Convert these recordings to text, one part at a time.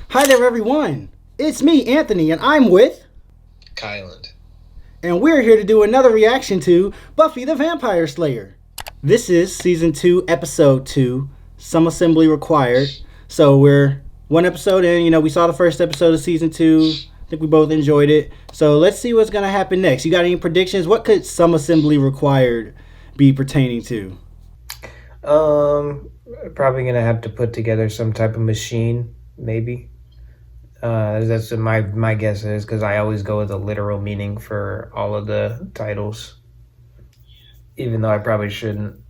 Hi there, everyone. It's me, Anthony, and I'm with... Kyland. And we're here to do another reaction to Buffy the Vampire Slayer. This is Season 2, Episode 2, Some Assembly Required. So we're one episode in. We saw the first episode of Season 2. I think we both enjoyed it. So let's see what's going to happen next. You got any predictions? What could Some Assembly Required be pertaining to? Probably gonna have to put together some type of machine, maybe. That's what my guess is, because I always go with the literal meaning for all of the titles, even though I probably shouldn't.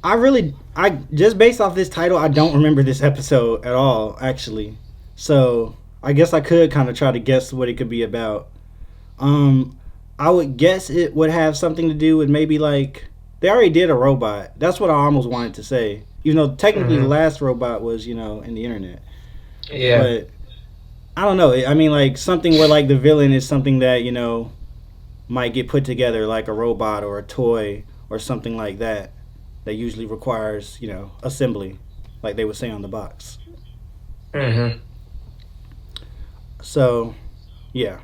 I just based off this title, I don't remember this episode at all, actually. So I guess I could kind of try to guess what it could be about. I would guess it would have something to do with maybe like they already did a robot. That's what I almost wanted to say. Even though technically the last robot was, in the internet. Yeah. But I don't know. I mean, like something where like the villain is something that, might get put together like a robot or a toy or something like that usually requires, assembly, like they would say on the box. So, yeah.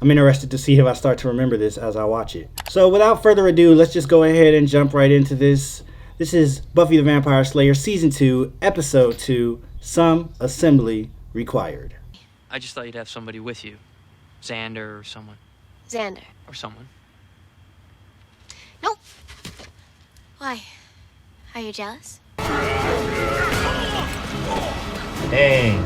I'm interested to see if I start to remember this as I watch it. So without further ado, let's just go ahead and jump right into this. This is Buffy the Vampire Slayer Season 2, Episode 2, Some Assembly Required. I just thought you'd have somebody with you. Xander or someone. Xander. Or someone. Nope. Why? Are you jealous? Dang.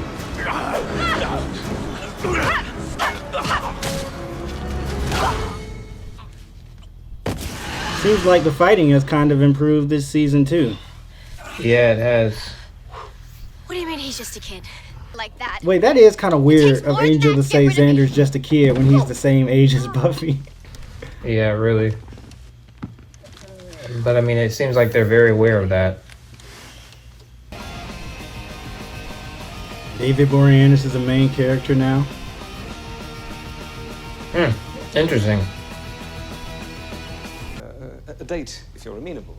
Seems like the fighting has kind of improved this season too. Yeah, it has. What do you mean he's just a kid? Like that? Wait, that is kind of weird takes of more than Angel that to to say get rid of me. Xander's just a kid when he's the same age as Buffy. Yeah, really. But I mean, it seems like they're very aware of that. David Boreanaz is the main character now. Interesting. A date, if you're amenable.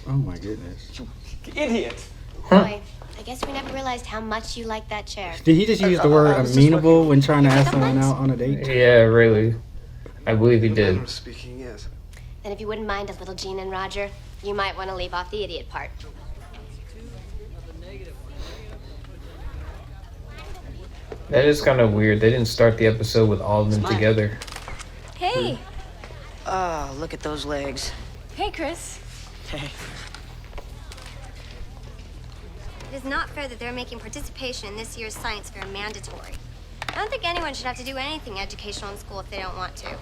Oh my goodness. You idiot! Boy, I guess we never realized how much you like that chair. Did he just use the word I was just amenable when trying to ask Pick up someone lines? out on a date? Yeah, really. I believe he Manner did. of speaking, yes. Then if you wouldn't mind a little Jean and Roger, you might want to leave off the idiot part. That is kind of weird. They didn't start the episode with all of them together. Hey. Oh, look at those legs. Hey, Chris. Hey. It is not fair that they're making participation in this year's science fair mandatory. I don't think anyone should have to do anything educational in school if they don't want to.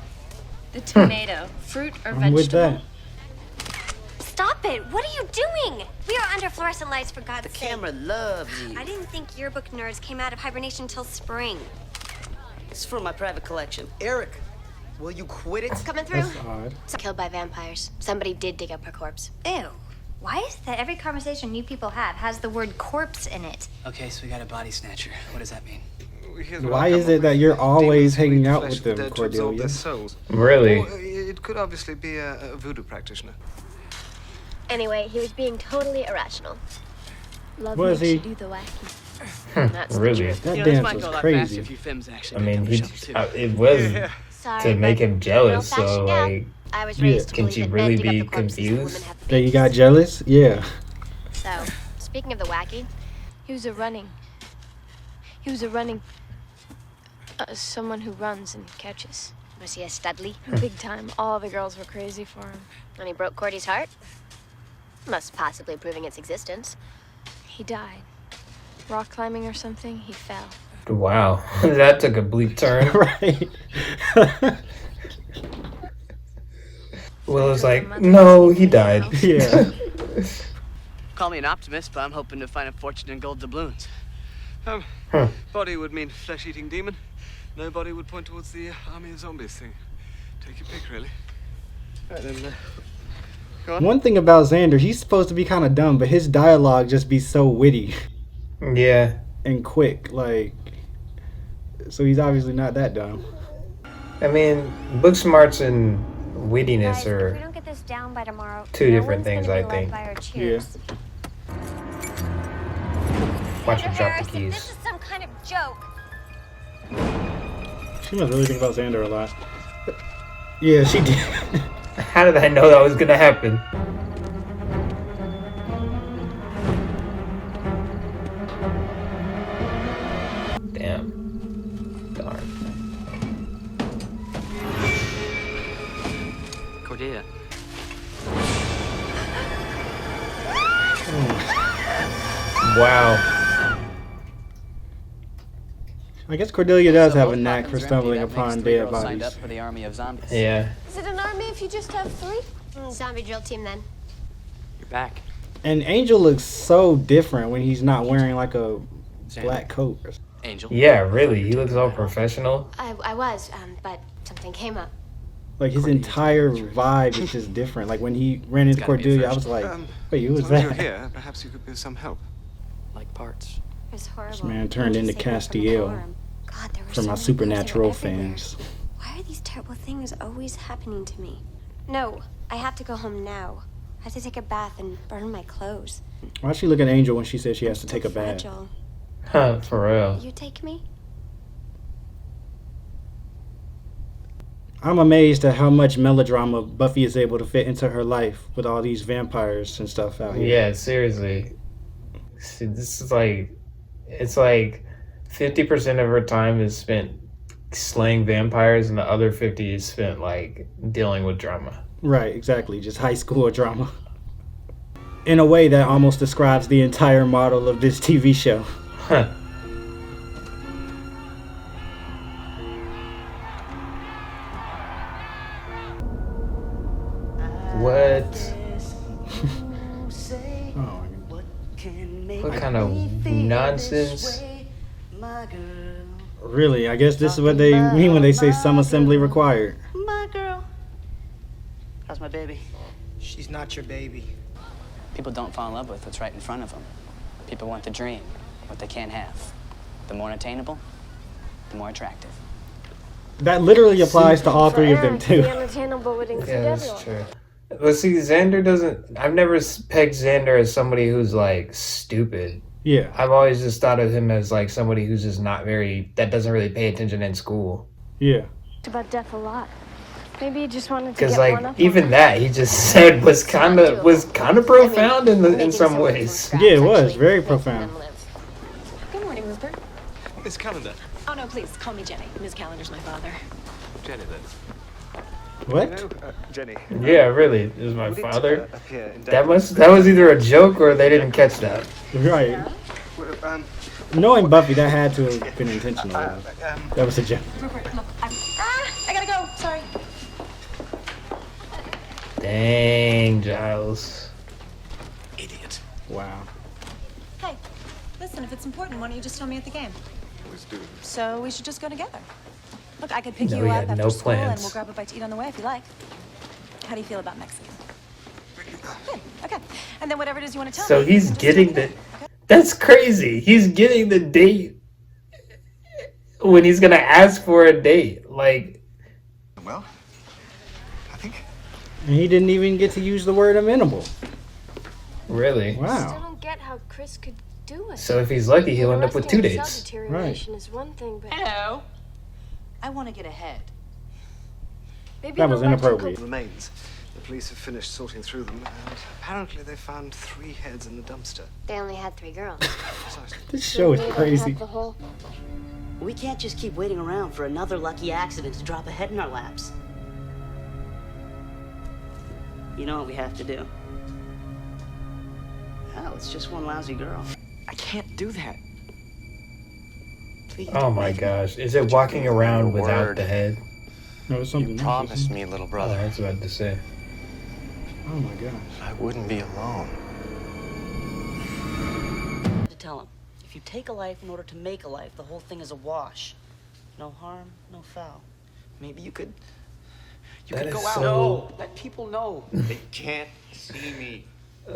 The tomato. Fruit or I'm with vegetable? that. Stop it! What are you doing? We are under fluorescent lights, for God's The sake. camera loves you. I didn't think yearbook nerds came out of hibernation till spring. It's for my private collection. Eric, will you quit it? Coming through? That's odd. Killed by vampires. Somebody did dig up her corpse. Ew. Why is it that every conversation you people have has the word corpse in it? Okay, so we got a body snatcher. What does that mean? Here's what Why I've is come it up that with. you're always Demons who hanging eat out flesh with of the them, dead to absorb Cordelia? their souls. Really? Or it could obviously be a voodoo practitioner. Anyway, he was being totally irrational. Love Was makes he? you do the wacky. That's the Really? truth. That This dance might was go a lot faster crazy. if you femmes actually I mean, picked up a shovel, too. it was Sorry, to make but him jealous, real so fashion like, I was Yeah. raised to Can believe she that really men dig up be the corpses and confused? women have the That you babies. got jealous? Yeah. So, speaking of the wacky, He was someone who runs and catches. was he a Studley? Big time. All the girls were crazy for him. And he broke Cordy's heart? Most possibly proving its existence. He died. Rock climbing or something, he fell. wow, that took a bleak turn. Right. Willow's like, no, he died. Yeah. Call me an optimist, but I'm hoping to find a fortune in gold doubloons. Body would mean flesh-eating demon. No body would point towards the army of zombies thing. Take your pick, really. Right, then, go on. One thing about Xander, he's supposed to be kind of dumb, but his dialogue just be so witty Yeah. and quick. Like, so he's obviously not that dumb. I mean, book smarts and wittiness Guys, if we are don't get this down by tomorrow, two no different one's things, gonna I be led think. by our cheers. Watch her Xander drop the Harris, if keys. this is some kind of joke. She must really think about Xander a lot. Yeah, she did. How did I know that was gonna happen? Damn. Darn. Cordelia. Wow. I guess Cordelia does have a both knack Hawkins for are stumbling empty. That upon makes 3 dead girls signed up bodies. for the army of zombies. Yeah. Is it an army if you just have 3? Zombie drill team then. You're back. And Angel looks so different when he's not wearing like a black coat. Angel. Yeah, really. He looks all professional. I was, but something came up. Like his entire vibe is just different. Like when he ran into gotta be Cordelia, I fresh. was like, wait, who was As long as you're that? here, perhaps you could be of some help. Like parts. It was horrible. This man turned into Saved me from the Castiel farm. God, there were for so my many bugs, Supernatural they were everywhere. fans. Why are these terrible things always happening to me? No, I have to go home now. I have to take a bath and burn my clothes. Why'd she look at Angel when she said she has to take a bath? Fragile. Huh, for real. You take me? I'm amazed at how much melodrama Buffy is able to fit into her life with all these vampires and stuff out here. Yeah, seriously. See, this is like, it's like 50% of her time is spent slaying vampires, and the other 50 is spent like dealing with drama. Right, exactly. Just high school drama. In a way that almost describes the entire model of this TV show. Huh. What? Oh, What kind of nonsense? really? I guess this is what they mean when they say some assembly required. My girl. How's my baby? She's not your baby. People don't fall in love with what's right in front of them. People want the dream, what they can't have. The more unattainable, the more attractive. That literally applies to all three of them The too. unattainable would include Yeah, that's everyone. true. But see, Xander doesn't. I've never pegged Xander as somebody who's like stupid. Yeah. I've always just thought of him as like somebody who's just not very, that doesn't really pay attention in school. Yeah. About death a lot. Maybe you just wanted to Because get like one up even on that he just said was kind of profound in some ways. Yeah, it was very profound. Good morning, Rupert. Miss Calendar. Oh, no, please, call me Jenny. Ms. Calendar's my father. Jenny, then. What? You know, Jenny. Yeah, really, it was my would it, father. appear in That was either a joke or they didn't catch that. Right. Well, Knowing Buffy, that had to have been intentional. That was a joke. Rupert, look, I gotta go. Sorry. Dang, Giles. idiot. Wow. Hey, listen, if it's important, why don't you just tell me at the game? Always do. So we should just go together. Look, I could pick No, you he up had after no school and plans. we'll grab a bite to eat on the way if you like. How do you feel about Mexican? Good, okay. And then whatever it is you want to tell So me. he's you can just getting tell me the. then, okay? That's crazy. He's getting the date when he's gonna ask for a date. Like, Well, I think. And he didn't even get to use the word amenable. really? Still Wow. don't get how Chris could do it. So if he's lucky, he'll end up with 2 Arresting dates. cell deterioration is one thing, but Hello. I want to get ahead. maybe That an was electrical inappropriate. Remains. The police have finished sorting through them, and apparently they found 3 heads in the dumpster. They only had 3 girls. Precisely. This show is They don't crazy. have the whole- We can't just keep waiting around for another lucky accident to drop a head in our laps. You know what we have to do? Oh, it's just one lousy girl. I can't do that. Please Oh don't my make me. gosh. Is it walking around without Word. the head? No, it's something else, Promise isn't it? me, little Oh, brother, I was about to say. Oh my gosh. I wouldn't be alone. To tell him, if you take a life in order to make a life, the whole thing is a wash. No harm, no foul. Maybe you could. You That could is go out. so- No, let people know. They can't see me.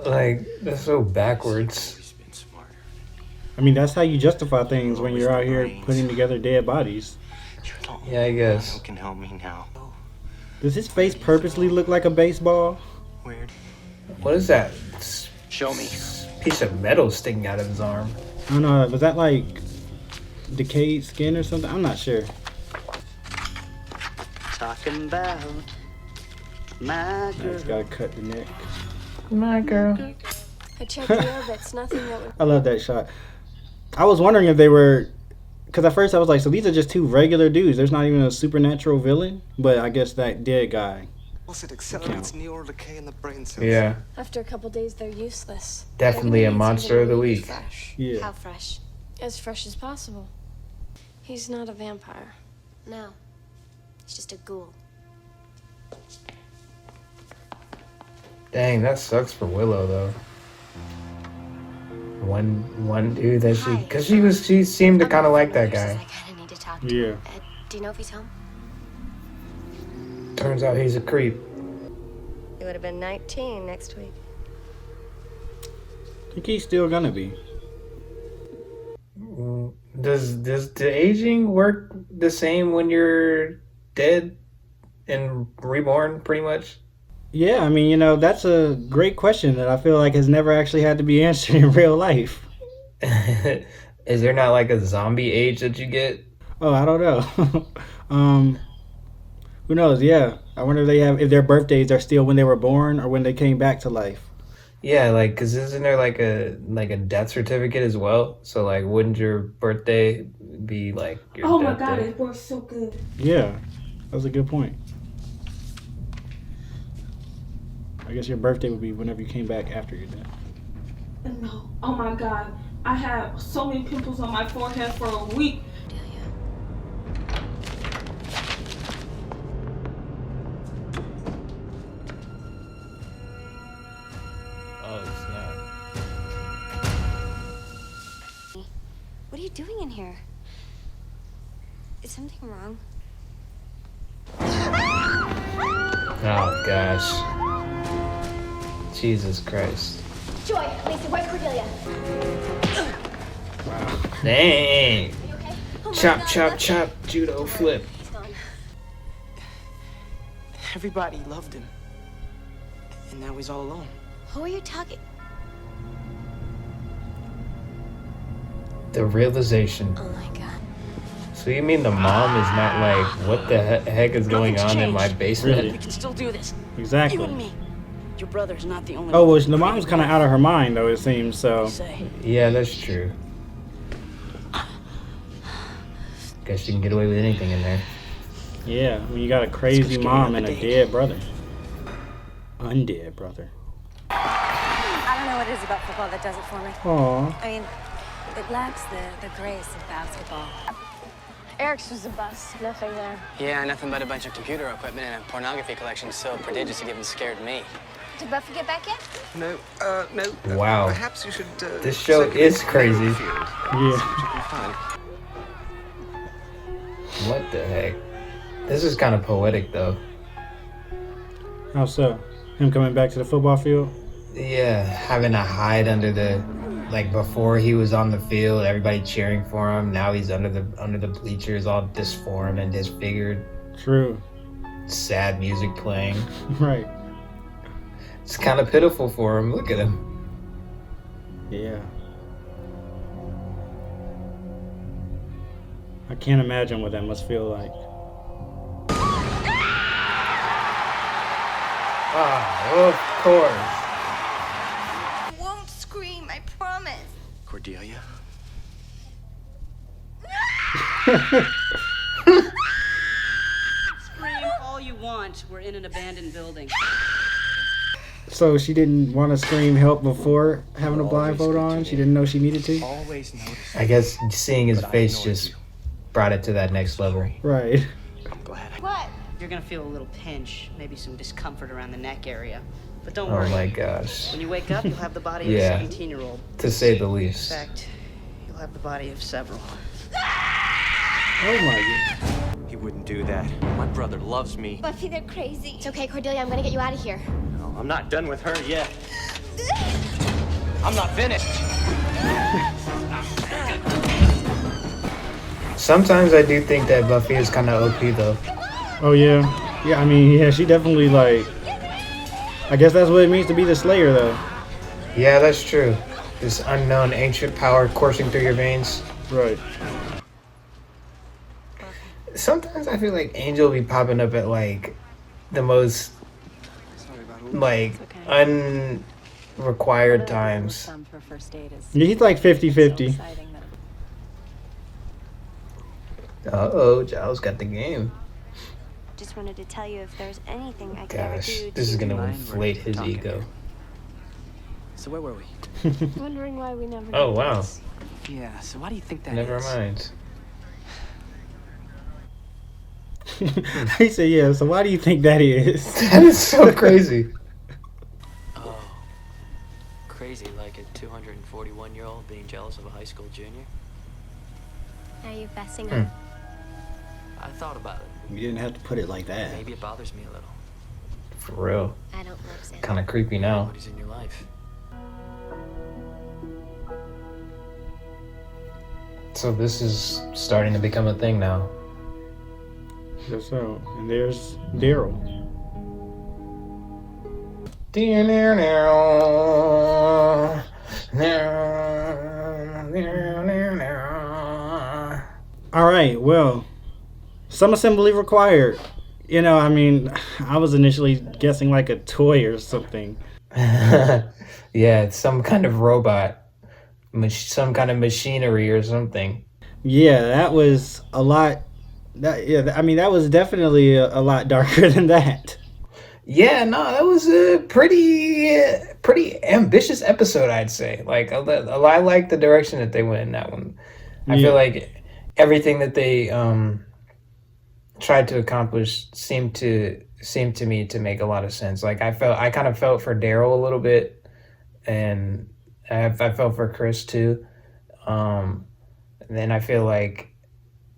Like, that's so backwards. Always been smarter. I mean, that's how you justify things when you're out here putting together dead bodies. You're the only Yeah, I guess. one who can help me now. Does his face purposely look like a baseball? Weird. What is that? Show me. Piece of metal sticking out of his arm. I don't know. Was that like decayed skin or something? I'm not sure. Talking about my girl. Just gotta cut the neck. My girl. I checked the orbits. Nothing that would. I love that shot. I was wondering if they were, because at first I was like, so these are just two regular dudes. There's not even a supernatural villain. But I guess that dead guy. It accelerates neural decay in the brain cells. Yeah. After a couple days, they're useless. Definitely They're a gonna need monster something of the really week. Fresh. Yeah. How fresh? As fresh as possible. He's not a vampire. No. It's just a ghoul. Dang, that sucks for Willow though. One dude that she seemed to kind of like that guy. I kind of need to talk to Yeah. him. Do you know if he's home? Turns out he's a creep. He would have been 19 next week. I think he's still gonna be. Does the aging work the same when you're dead and reborn, pretty much? Yeah, I mean, that's a great question that I feel like has never actually had to be answered in real life. Is there not like a zombie age that you get? Oh, I don't know. Who knows? Yeah, I wonder if their birthdays are still when they were born or when they came back to life. Yeah, like, cause isn't there like a death certificate as well? So like, wouldn't your birthday be like your Oh my death god, day? it works so good. Yeah, that's a good point. I guess your birthday would be whenever you came back after your death. No. Oh my god. I had so many pimples on my forehead for a week. Oh snap! What are you doing in here? Is something wrong? Oh gosh! Jesus Christ! Joy, Lacey, where's Cordelia? Dang! You okay? Chop, chop, chop! Judo flip. He's gone. Everybody loved him. And now he's all alone. Who are you talking? The realization. Oh my god. So you mean the mom is not like, what the heck is going on in my basement? Really? We can still do this. Exactly. You and me. Your brother's not the only Oh, well, one. the mom's kind of out of her mind, though, it seems, so. Say. Yeah, that's true. Guess she can get away with anything in there. Yeah, I mean, you got a crazy mom and a dead brother. Undead brother. I don't know what it is about football that does it for me. Aw. I mean, it lacks the grace of basketball. Eric's was a bust. Nothing there. Yeah, nothing but a bunch of computer equipment and a pornography collection so prodigious it even scared me. Did Buffy get back yet? No, no. Wow. Perhaps you should. This show is crazy. Yeah. What the heck? This is kind of poetic, though. How so? Him coming back to the football field? Yeah, having to hide under the, like before he was on the field, everybody cheering for him. Now he's under the bleachers, all disformed and disfigured. True. Sad music playing. Right. It's kind of pitiful for him. Look at him. Yeah. I can't imagine what that must feel like. Ah, of course. I won't scream, I promise. Cordelia? Scream all you want. We're in an abandoned building. So she didn't want to scream help before having a blindfold on? She didn't know she needed to? Always notice. I guess seeing his face just brought it to that next level. Right. I'm glad. What? You're gonna feel a little pinch, maybe some discomfort around the neck area. But don't Oh worry. my gosh. When you wake up, you'll have the body Yeah. of a 17-year-old. To say the In least. fact, you'll have the body of several. Oh my god. He wouldn't do that. My brother loves me. Buffy, they're crazy. It's okay, Cordelia. I'm gonna get you out of here. No, I'm not done with her yet. I'm not finished. Sometimes I do think that Buffy is kind of OP though. Oh yeah. Yeah, I mean, yeah, she definitely like, I guess that's what it means to be the Slayer though. Yeah, that's true. This unknown ancient power coursing through your veins. Right. Sometimes I feel like Angel be popping up at like the most like unrequired times. Yeah, he's like 50-50. Uh-oh, Giles got the game. Just wanted to tell you if there's anything I could ever Gosh, do this is to... gonna inflate his ego. So where were we? Wondering why we never. Oh did wow. this. Yeah, so why do you think that Never is? mind. He said, yeah, so why do you think that is? That is so crazy. Oh. Crazy, like a 241-year-old being jealous of a high school junior? Are you fessing Hmm. up? I thought about it. You didn't have to put it like that. Maybe it bothers me a little. For real. I don't love Sam. Kind of creepy now. Nobody's in your life. So this is starting to become a thing now. Guess so. And there's Daryl. All right, well, some assembly required. You know, I mean, I was initially guessing like a toy or something. Yeah, it's some kind of robot. Some kind of machinery or something. Yeah, that was a lot. I mean, that was definitely a lot darker than that. Yeah, no, that was a pretty ambitious episode, I'd say. Like, I like the direction that they went in that one. I feel like everything that they tried to accomplish seemed to me to make a lot of sense. Like, I kind of felt for Daryl a little bit, and I felt for Chris too. And then I feel like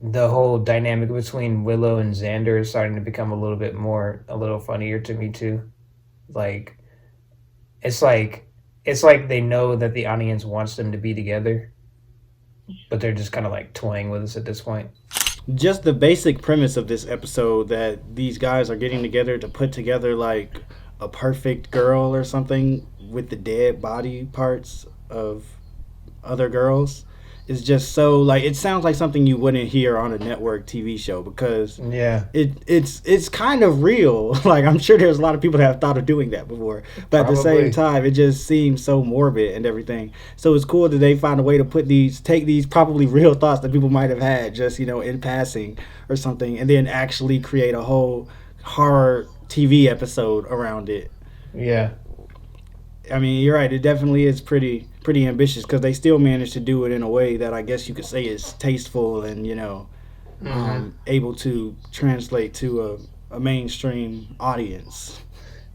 the whole dynamic between Willow and Xander is starting to become a little funnier to me too. Like, it's like they know that the audience wants them to be together, but they're just kind of like toying with us at this point. Just the basic premise of this episode that these guys are getting together to put together like a perfect girl or something with the dead body parts of other girls is just so like, it sounds like something you wouldn't hear on a network TV show, because it's kind of real. Like, I'm sure there's a lot of people that have thought of doing that before, but at the same time it just seems so morbid and everything. So it's cool that they find a way to take these probably real thoughts that people might have had just, you know, in passing or something, and then actually create a whole horror TV episode around it. Yeah. I mean, you're right. It definitely is pretty ambitious, because they still managed to do it in a way that I guess you could say is tasteful and, you know, able to translate to a mainstream audience.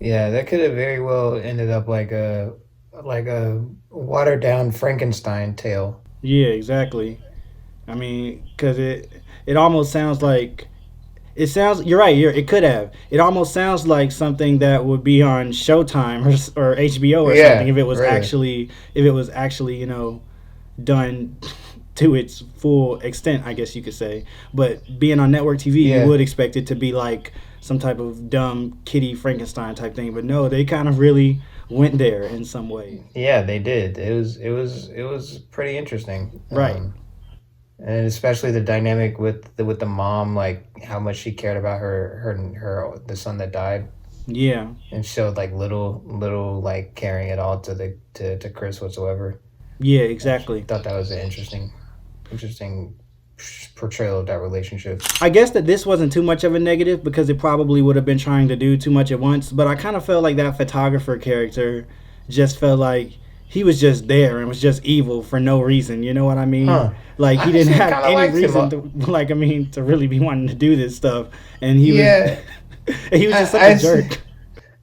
Yeah, that could have very well ended up like a watered down Frankenstein tale. Yeah, exactly. I mean, because it almost sounds like. You're right. It could have. It almost sounds like something that would be on Showtime or HBO or something if it was actually, you know, done to its full extent, I guess you could say. But being on network TV, you would expect it to be like some type of dumb kitty Frankenstein type thing. But no, they kind of really went there in some way. Yeah, they did. It was pretty interesting. Right. And especially the dynamic with the mom, like how much she cared about the son that died. Yeah. And showed like little like caring at all to Chris whatsoever. Yeah, exactly. I thought that was an interesting portrayal of that relationship. I guess that this wasn't too much of a negative, because it probably would have been trying to do too much at once, but I kind of felt like that photographer character just felt like he was just there and was just evil for no reason. You know what I mean? Like, he didn't have any reason to really be wanting to do this stuff. And he was just such a jerk.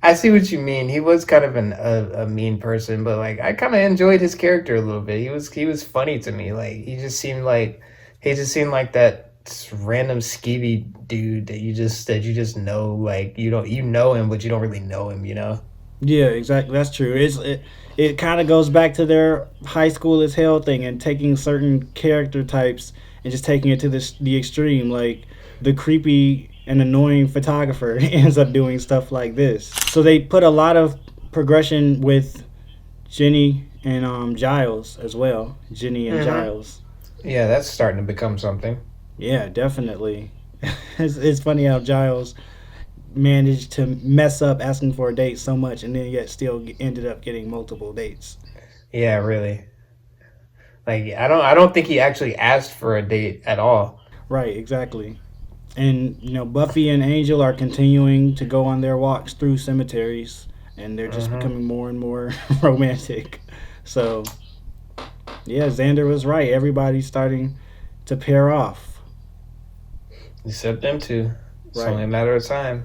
I see what you mean. He was kind of a mean person, but like, I kind of enjoyed his character a little bit. He was funny to me. Like, he just seemed like that random skeevy dude that you just know. Like, you know him, but you don't really know him. You know? Yeah, exactly. That's true. It kind of goes back to their high school as hell thing, and taking certain character types and just taking it to the extreme. Like, the creepy and annoying photographer ends up doing stuff like this. So they put a lot of progression with Jenny and Giles as well. Ginny and Giles. Yeah, that's starting to become something. Yeah, definitely. It's funny how Giles managed to mess up asking for a date so much, and then yet still ended up getting multiple dates. Yeah, really. Like I don't think he actually asked for a date at all. Right, exactly. And Buffy and Angel are continuing to go on their walks through cemeteries, and they're just becoming more and more romantic. So, yeah, Xander was right. Everybody's starting to pair off. Except them two. It's Right. only a matter of time.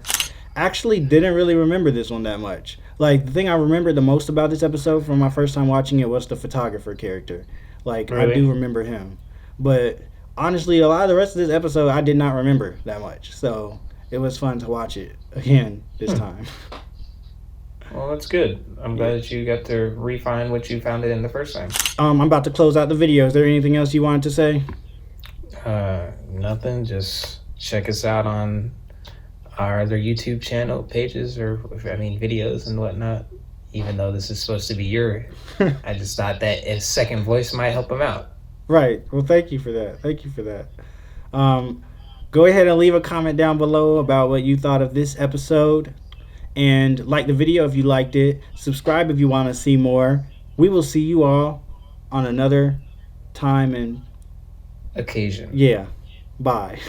Actually, didn't really remember this one that much. Like, the thing I remember the most about this episode from my first time watching it was the photographer character. Like, I Really? do remember him. But honestly, a lot of the rest of this episode I did not remember that much. So it was fun to watch it again this time. Well, that's good. I'm glad that you got to refine what you found it in the first time. I'm about to close out the video. Is there anything else you wanted to say? Nothing. Just check us out on our other YouTube channel pages or videos and whatnot. Even though this is supposed to be your, I just thought that a second voice might help him out. Right. Well, thank you for that. Thank you for that. Go ahead and leave a comment down below about what you thought of this episode. And like the video if you liked it. Subscribe if you want to see more. We will see you all on another time and occasion. Yeah. Bye.